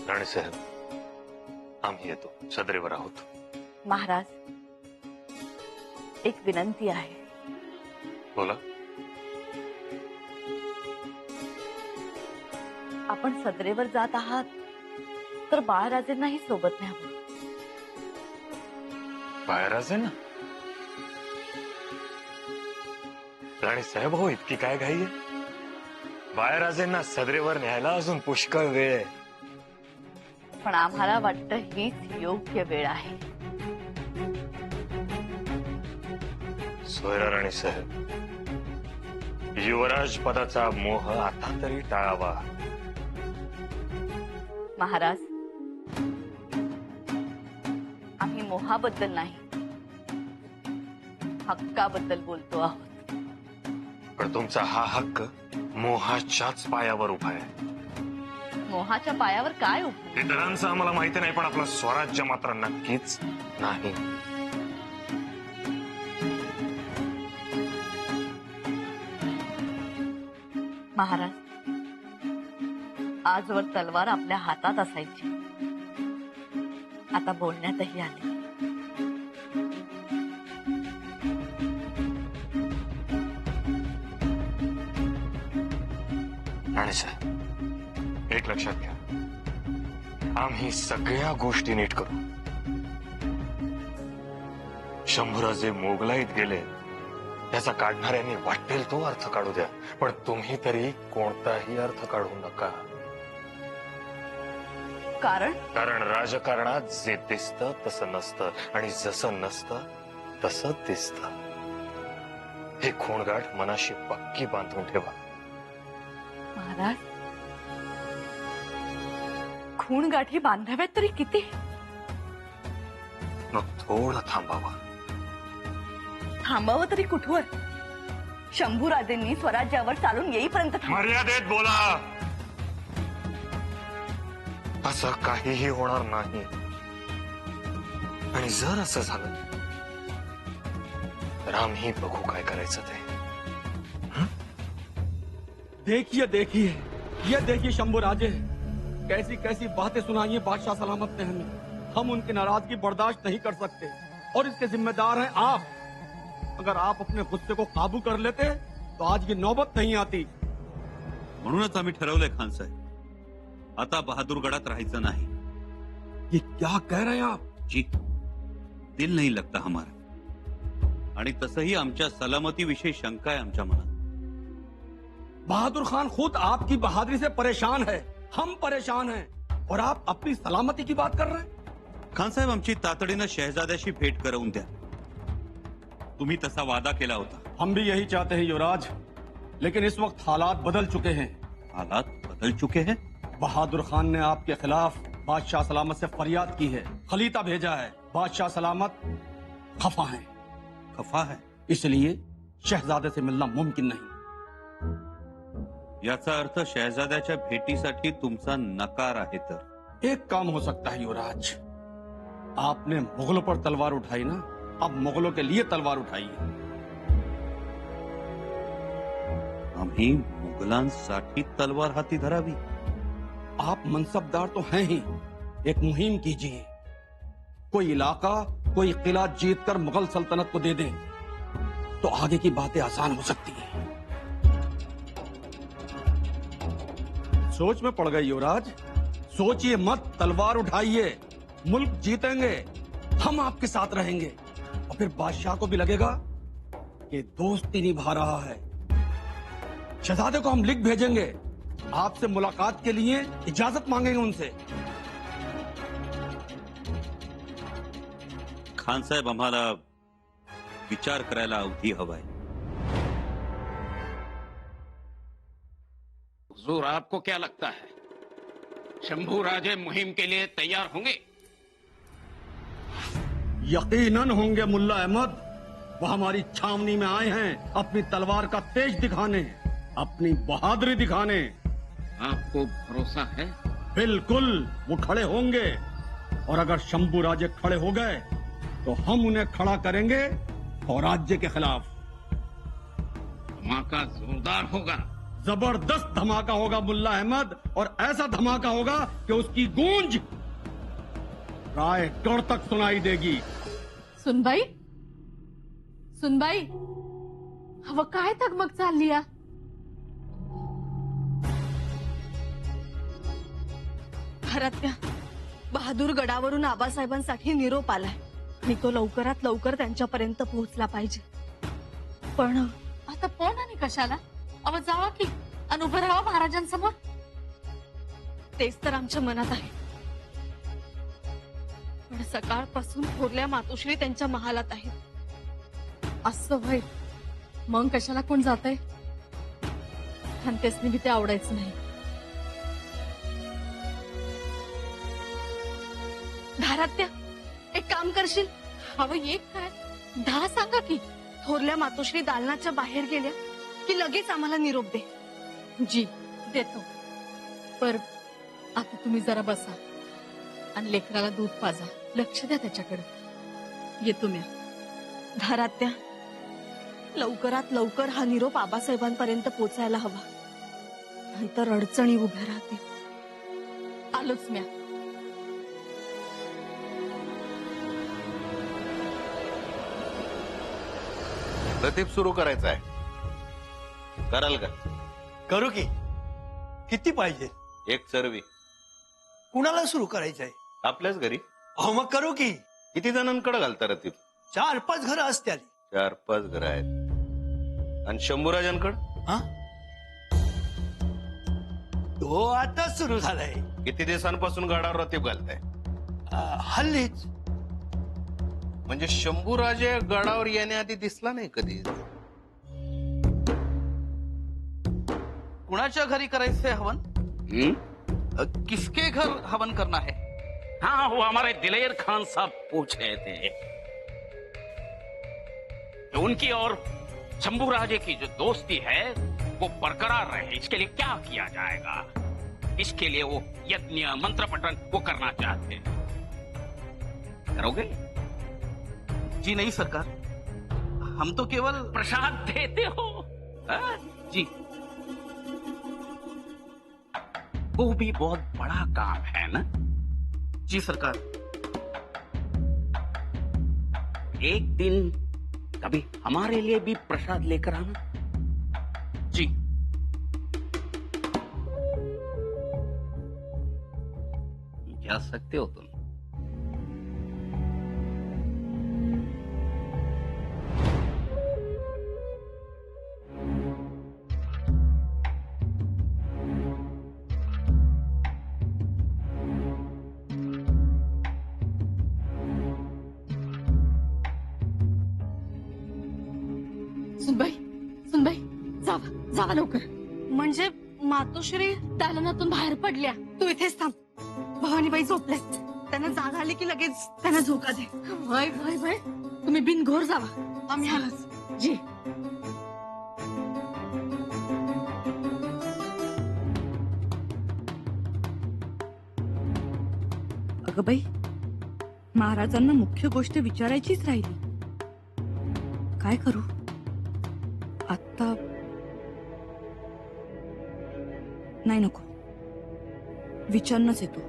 राणीसाहेब, आम्ही येतो, सदरेवर आहोत. महाराज, एक विनंती आहे. बोला. आपण सदरेवर जात आहात तर बाळराजेंनाही सोबत न्यावं. बाळराजे ना? राणीसाहेब, हो इतकी काय घाई आहे? बाळराजेंना सदरेवर न्यायला अजून पुष्कळ वेळ आहे. पण आम्हाला वाटतं हीच योग्य वेळ आहे. सोयरा राणीसाहेब, युवराज पदाचा मोह आता तरी टाळावा. महाराज, आम्ही मोहाबद्दल नाही, हक्काबद्दल बोलतो आहोत. पण तुमचा हा हक्क मोहाच्याच पायावर उभा आहे. मोहाच्या पायावर काय उभं? इतरांचं आम्हाला माहिती नाही, पण आपलं स्वराज्य मात्र नक्कीच नाही. महाराज, आजवर तलवार आपल्या हातात असायची, आता बोलण्यातही आली. राणीसाहेब, एक लक्षात घ्या, आम्ही सगळ्या गोष्टी नीट करू. शंभूराजे मोगलाईत गेले, त्याचा काढणाऱ्यांनी वाटेल तो अर्थ काढू द्या, पण तुम्ही तरी कोणताही अर्थ काढू नका. कारण राजकारणात जे दिसतं तसं नसतं, आणि जसं नसतं तसं दिसतं. हे खूणगाठ मनाशी पक्की बांधून ठेवा. महाराज, खूणगाठी बांधाव्यात तरी किती? मग थोडं थांबावं. थांबावं तरी कुठवर? शंभूराजेंनी स्वराज्यावर चालून येईपर्यंत मर्यादेत बोला. असं काहीही होणार नाही, आणि जर असं झालं तर आम्ही बघू काय करायचं ते. देखिए देखिए, ये देखिए शंभूराजे, कैसी कैसी बातें सुनाई है बादशाह सलामत ने हमें. हम उनकी नाराजगी बर्दाश्त नहीं कर सकते, और इसके जिम्मेदार हैं आप. अगर आप अपने गुस्से को काबू कर लेते तो आज ये नौबत नहीं आती. म्हणूनच आम्ही ठरवलंय खान साहेब, आता बहादूरगडात राहायचं नाही. ये क्या कह रहे हैं आप? जी, दिल नहीं लगता हमारा. आणि तसंही आमच्या सलामती विषयी शंका आहे आमच्या मनात. बहादुर खान खुद आपकी बहादुरी से परेशान है, हम परेशान हैं, और आप अपनी सलामती की बात कर रहे हैं. खान साहेब, आमची तातडीनं शहजाद्याशी भेट करवून द्या. तुम्ही तसा वादा केला होता. हम भी यही चाहते हैं युवराज, लेकिन इस वक्त हालात बदल चुके हैं. हालात बदल चुके हैं? बहादुर खान ने आपके खिलाफ बादशाह सलामत से फरियाद की है, खलीता भेजा है. बादशाह सलामत खफा है. खफा है? इसलिए शहजादे से मिलना मुमकिन नहीं. याचा अर्थ शहजाद्याच्या भेटीसाठी तुमचा नकार आहे. तर एक काम हो सकता है युवराज, आपने मुगलों पर तलवार उठाई ना, अब मुगलों के लिए तलवार उठाइए. आम्ही मुघलांसाठी तलवार हाती धरावी? आप मनसबदार तो हैं ही, एक मुहिम कीजिए. कोई इलाका, कोई किला जीतकर मुगल सल्तनत को दे दें तो आगे की बातें आसान हो सकती हैं. सोच में पड़ गए युवराज, सोचिए मत, तलवार उठाइए. मुल्क जीतेंगे, हम आपके साथ रहेंगे, और फिर बादशाह को भी लगेगा कि दोस्ती निभा रहा है. शहजादे को हम लिख भेजेंगे, आपसे मुलाकात के लिए इजाजत मांगेंगे उनसे. खान साहेब, आम्हाला विचार करायला अवधी हवाय. हुजूर, आपको क्या लगता है, शंभूराजे मुहिम के लिए तैयार होंगे? यकीनन होंगे मुल्ला अहमद. वो हमारी छावनी में आए हैं अपनी तलवार का तेज दिखाने, अपनी बहादुरी दिखाने. आपको भरोसा है? बिल्कुल, वो खड़े होंगे, और अगर शंभूराजे खड़े हो गए तो हम उन्हें खड़ा करेंगे और राज्य के खिलाफ. धमाका जोरदार होगा. जबरदस्त धमाका होगा मुल्ला अहमद, और ऐसा धमाका होगा कि उसकी गूंज रायगढ़ तक सुनाई देगी. सुनबाई, सुनबाई, हवं काय तगमग चालली या? घरातल्या बहादूर गडावरून आबासाहेबांसाठी निरोप आलाय आणि तो लवकरात लवकर त्यांच्यापर्यंत पोहोचला पाहिजे. पण आता पण आणि कशाला? अव जावा की आणि उभं राहा महाराजांसमोर. तेच तर आमच्या मनात आहे. पण सकाळपासून थोरल्या मातोश्री त्यांच्या महालात आहेत. असं व्हय, मग कशाला कोण जातंय? हंतेसनी बी ते आवडायचं नाही. घरातल्या एक काम करशील? हवं एक काय 10 सांगा की. थोरल्या मातोश्री दालनाच्या बाहेर गेल्या की लगेच आम्हाला निरोप दे. जी देतो. पर आता तुम्ही जरा बसा आणि लेकराला दूध पाजा. लक्ष द्या त्याच्याकडे. येतो मी. घरातल्या लवकरात लवकर हा निरोप आबासाहेबांपर्यंत पोचायला हवा, नंतर अडचणी उभ्या राहतील. आलोच म्या. प्रतीप सुरू करायचा आहे, कराल का? करू की. किती पाहिजे? एक चरवी कुणाला सुरू करायचंय? आपल्याच घरी. अहो मग करू की. किती जणांकडे घालता रतीप? 4-5 घरं असत्याली. 4-5 घरं आहेत. आणि शंभूराजांकडे हा, तो आता सुरू झालाय. किती दिवसांपासून गाडावर रतीप घालताय? हल्लीच. म्हणजे शंभूराजे गडावर येण्याआधी दिसला नाही कधी. कुणाच्या घरी करायचंय हवन? किसके घर हवन करना है? हाँ, वो हमारे दिलेर खान साहब पूछ रहे थे कि उनकी और शंभू राजे की जो दोस्ती है वो बरकरार रहे, इसके लिए क्या किया जाएगा? इसके लिए वो यज्ञ मंत्र पठन वो करना चाहते हैं. करोगे? जी नहीं सरकार, हम तो केवल प्रसाद देते हो. हाँ? जी. वो भी बहुत बड़ा काम है ना. जी सरकार. एक दिन कभी हमारे लिए भी प्रसाद लेकर आना. जी. जा सकते हो तुम. सुनबाई, सुनबाई, जावा जावा लवकर. म्हणजे मातोश्री दालनातून बाहेर पडल्या. तू इथेच थांब. भवानीबाई झोपल्यात. त्यांना जाग आली की लगेच त्यांना झोका दे. वय वय वय, तुम्ही बिनघोर जावा. आम्ही आलोच. जी. अगं बाई, महाराजांना मुख्य गोष्ट विचारायचीच राहिली. काय करू आता? नाही, नको. विचारणंच येतो.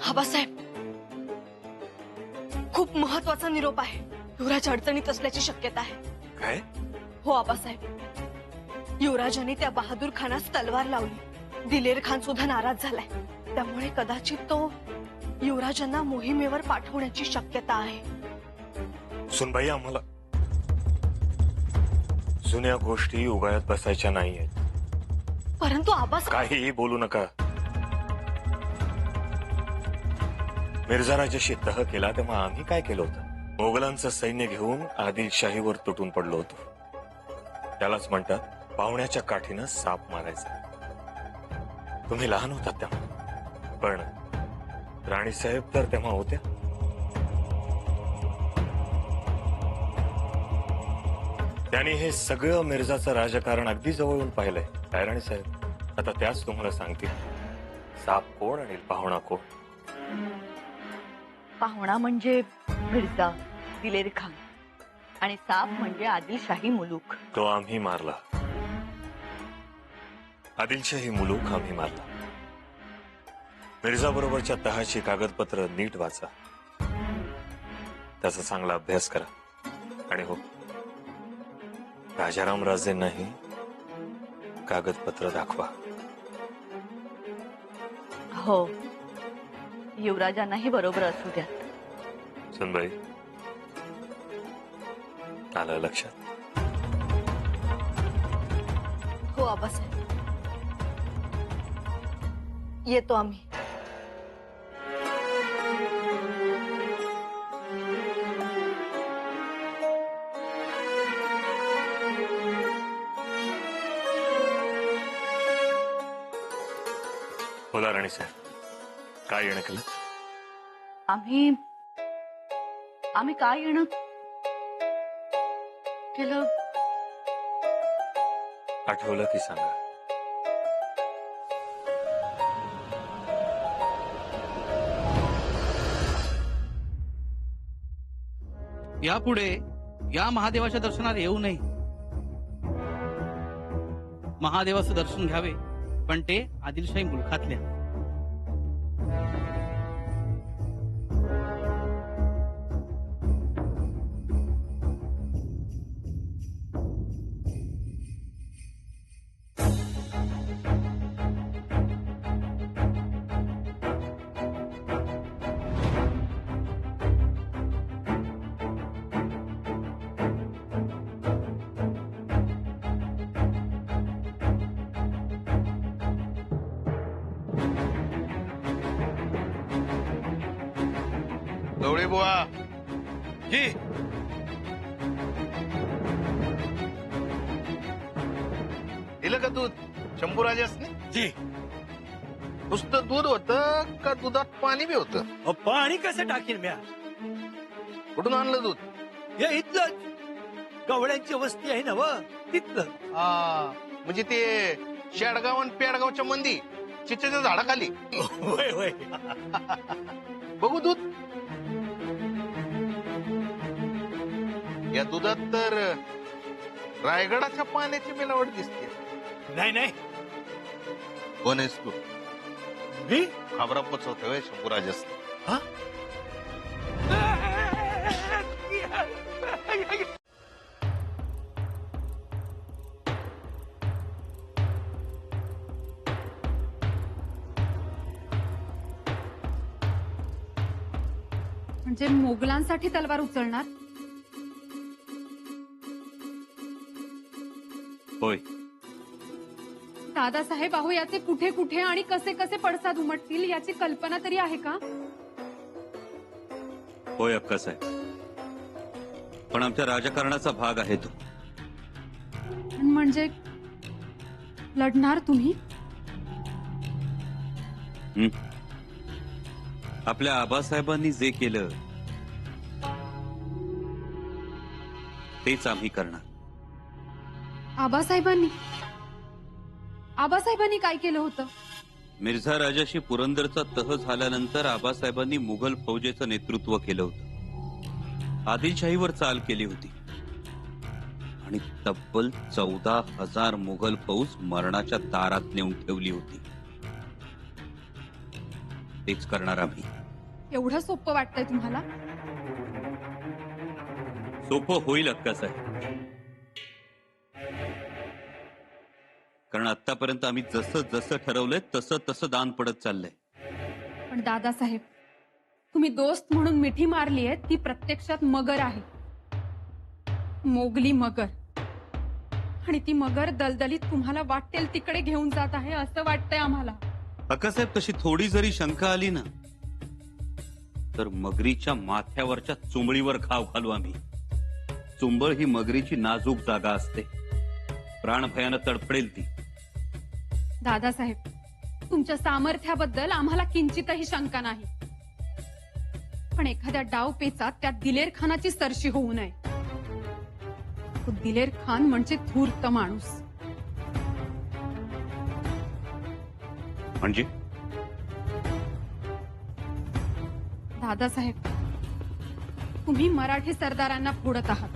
आबासाहेब, खूप महत्वाचा निरोप आहे. युवराज अडचणीत असल्याची शक्यता आहे. काय? हो आबासाहेब, युवराजाने त्या बहादूर खानास तलवार लावली. दिलेर खान सुद्धा नाराज झालाय. त्यामुळे कदाचित तो युवराजांना मोहिमेवर पाठवण्याची शक्यता आहे. सुनबाई, आम्हाला जुन्या गोष्टी उगाळत बसायच्या नाहीयेत. परंतु आबासाहेब, काहीही बोलू नका. मिर्झाराजाशी तह केला तेव्हा आम्ही काय केलं होतं? मोगलांचं सैन्य घेऊन आदिलशाहीवर तुटून पडलो होतो. त्यालाच म्हणतात पाहुण्याच्या काठीनं साप मारायचा. तुम्ही लहान होतात तेव्हा, पण राणीसाहेब तर तेव्हा होत्या. त्यांनी हे सगळं मिर्झाचं राजकारण अगदी जवळून पाहिलंय. काय राणीसाहेब, आता त्याच तुम्हाला सांगतील साप कोण आणि पाहुणा कोण. पाहुणा म्हणजे मिर्झा दिलेर खान आणि साप म्हणजे आदिलशाही मुलूक. तो आम्ही मारला. आदिलशाही मुलूक आम्ही मारला. मिर्झा बरोबरच्या तहाची कागदपत्र नीट वाचा, त्याचा चांगला अभ्यास करा. आणि हो, राजाराम राजेंनाही कागदपत्र दाखवा. हो, युवराजांनाही बरोबर असू द्या. सुनबाई, आलं लक्षात? हो आबासाहेब, येतो आम्ही. बोला राणीसाहेब, काय येणं केलं? आम्ही काय येणं केलं आठवलं की सांगा. यापुढे या महादेवाच्या दर्शनाला येऊ नये. महादेवाचं दर्शन घ्यावे, पण ते आदिलशाही मुलखातल्या. गवळी बुवा जी, दिलं का दूध शंभूराजासने? जी. नुसतं दूध होतं का दुधात पाणी बी होतं? अहो, पाणी कसं टाकीन म्या? कुठून आणलं दूध? हे इथलंच गवळ्यांची वस्ती आहे ना व तिथलं. म्हणजे ते शेडगाव आणि पेडगावच्या मंदी चिचेच्या झाडाखाली. होय होय. बघू दूध. या दुधात तर रायगडाच्या पाण्याची मिलावट दिसते. नाही नाही, कोण आहेस तू? मी खबरा पोचवतोय शंभूराजास. हा? म्हणजे मोगलांसाठी तलवार उचलणार? होय. दादासाहेब, अहो याचे कुठे कुठे आणि कसे कसे पडसाद उमटतील याची कल्पना तरी आहे का? होय अक्कासाहेब, पण आमच्या राजकारणाचा भाग आहे तो. म्हणजे लढणार तुम्ही? आपल्या आबासाहेबांनी जे केलं तेच आम्ही करणार. आबासाहेबांनी काय केलं होतं? मिर्झा राजाशी पुरंदरचा तह झाल्यानंतर आबासाहेबांनी मुघल फौजेचं नेतृत्व केलं होतं. आदिलशाहीवर चाल केली होती आणि तब्बल 14,000 मुघल फौज मरणाच्या दारात नेऊन ठेवली होती. तेच करणार आम्ही. एवढं सोपं वाटतंय तुम्हाला? सोपं होईल अक्कासाहेब, कारण आतापर्यंत आम्ही जसं जसं ठरवलंय तसं तसं दान पडत चाललंय. पण दादासाहेब, तुम्ही दोस्त म्हणून मिठी मारली आहे ती प्रत्यक्षात मगर आहे, मोगली मगर. आणि ती मगर दलदलीत तुम्हाला वाटेल तिकडे घेऊन जात आहे असं वाटतंय आम्हाला. अक्कासाहेब, तशी थोडी जरी शंका आली ना तर मगरीच्या माथ्यावरच्या चुंबळीवर घाव घालू आम्ही. चुंबळ ही मगरीची नाजूक जागा असते. प्राण भयानं तडफडेल ती. दादासाहेब, तुमच्या सामर्थ्याबद्दल आम्हाला किंचितही शंका नाही, पण एखाद्या डावपेचात त्या दिलेर खानाची सरशी होऊ नये. तो दिलेर खान म्हणजे धूर्त माणूस. म्हणजे दादासाहेब, तुम्ही मराठी सरदारांना फोडत आहात,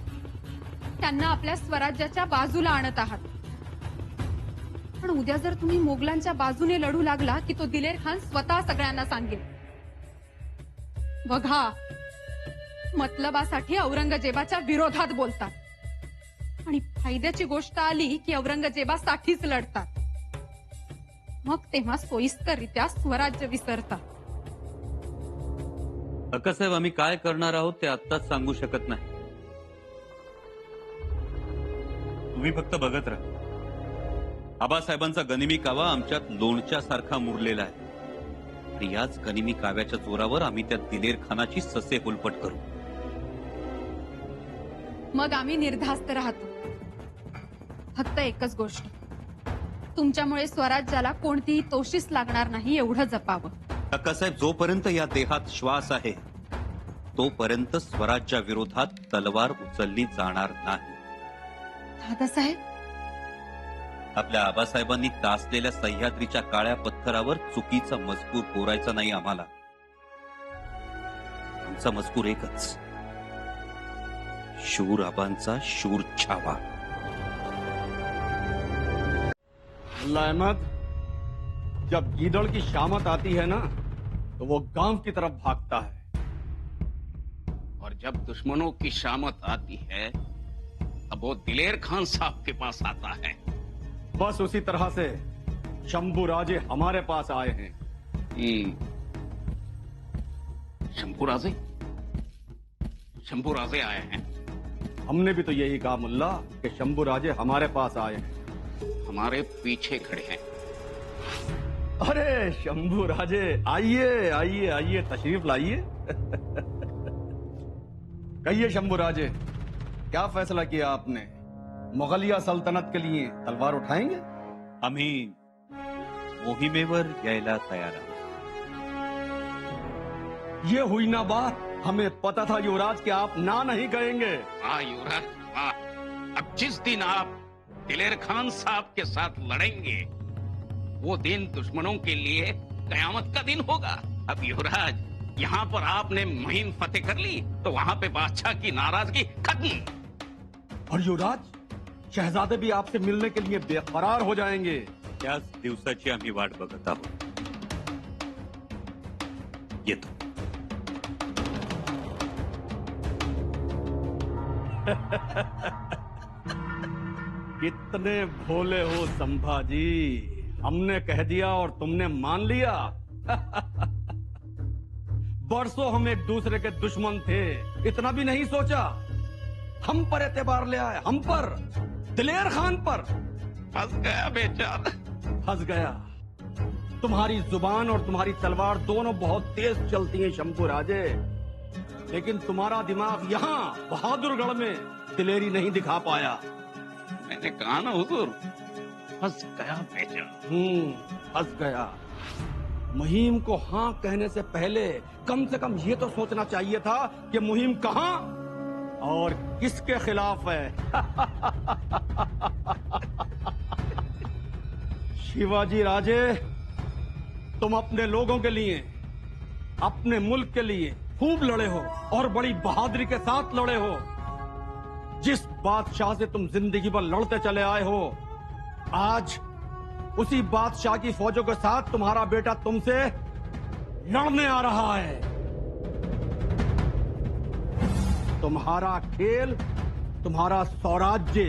त्यांना आपल्या स्वराज्याच्या बाजूला आणत आहात. पण उद्या जर तुम्ही मोगलांच्या बाजूने लढू लागला की तो दिलेर खान स्वतः सगळ्यांना सांगेल, बघा मतलबासाठी औरंगजेबाच्या विरोधात बोलतात आणि फायद्याची गोष्ट आली की औरंगजेबासाठीच लढतात. मग तेव्हा सोयीस्कररित्या स्वराज्य विसरतात. अक्कासाहेब, आम्ही काय करणार आहोत ते आत्ताच सांगू शकत नाही. तुम्ही फक्त बघत राहा. आबासाहेबांचा गनिमी कावा आमच्यात लोणच्यासारखा मुरलेला आहे आणि याच गनिमी काव्याच्या जोरावर आम्ही त्या दिलेर खानाची ससे हुलपट करू. मग आम्ही निर्धास्त राहतो. फक्त एकच गोष्ट, तुमच्यामुळे स्वराज्याला कोणतीही तोशीस लागणार नाही एवढं जपावं. अक्कासाहेब, जोपर्यंत या देहात श्वास आहे तोपर्यंत स्वराज्या विरोधात तलवार उचलली जाणार नाही. दादासाहेब, आपल्या आबासाहेबांनी तासलेल्या सह्याद्रीच्या काळ्या पत्थरावर चुकीचा मजकूर कोरायचा नाही आम्हाला. आमचा मजकूर एकच, शूर आबांचा शूर छावा. मुल्ला अहमद, जब गीदड़ की शामत आती है ना तो वो गांव की तरफ भागता है. और जब दुश्मनों की शामत आती है तब वो दिलेर खान साहब के पास आता है. बस उसी तरह से शंभू राजे हमारे पास आए हैं. शंभू राजे आए हैं. हमने भी तो यही कहा मुल्ला कि शंभू राजे हमारे पास आए हैं. हमारे पीछे खड़े हैं. अरे शंभू राजे, आइए आइए आइए, तशरीफ लाइए. कहिए शंभू राजे, क्या फैसला किया आपने? मुगलिया सल्तनत के लिए तलवार उठाएंगे? आम्ही मोहिमेवर यायला तयार आहोत. ये हुई ना बात. हमें पता था युवराज कि आप ना नहीं कहेंगे. हाँ युवराज, हाँ. अब जिस दिन आप दिलेर खान साहब के साथ लड़ेंगे वो दिन दुश्मनों के लिए कयामत का दिन होगा. अब युवराज, यहाँ पर आपने मुहिम फतेह कर ली तो वहाँ पे बादशाह की नाराजगी खत्म. और युवराज, शहजादे भी आपसे मिलने के लिए बेकरार हो जाएंगे. त्याच दिवसाची आम्ही वाट बघत आहोत. येतो. कितने भोले हो संभाजी. हमने कह दिया और तुमने मान लिया. बरसों हम एक दूसरे के दुश्मन थे, इतना भी नहीं सोचा. हम पर एतबार ले आए, हम पर, दिलेर खान पर. फंस गया बेचारा. फंस गया. तुम्हारी जुबान और तुम्हारी तलवार दोनों बहुत तेज चलती हैं शंभू राजे, लेकिन तुम्हारा दिमाग यहाँ बहादुरगढ़ में दिलेरी नहीं दिखा पाया. मैंने कहा ना हुजूर, फंस गया बेचारा. फंस गया. मुहिम को हाँ कहने से पहले कम से कम ये तो सोचना चाहिए था कि मुहिम कहाँ और किसके खिलाफ है. शिवाजी राजे, तुम अपने लोगों के लिए, अपने मुल्क के लिए खूब लड़े हो और बड़ी बहादुरी के साथ लड़े हो. जिस बादशाह से तुम जिंदगी भर लड़ते चले आए हो, आज उसी बादशाह की फौजों के साथ तुम्हारा बेटा तुमसे लड़ने आ रहा है. तुम्हारा खेल, तुम्हारा स्वराज्य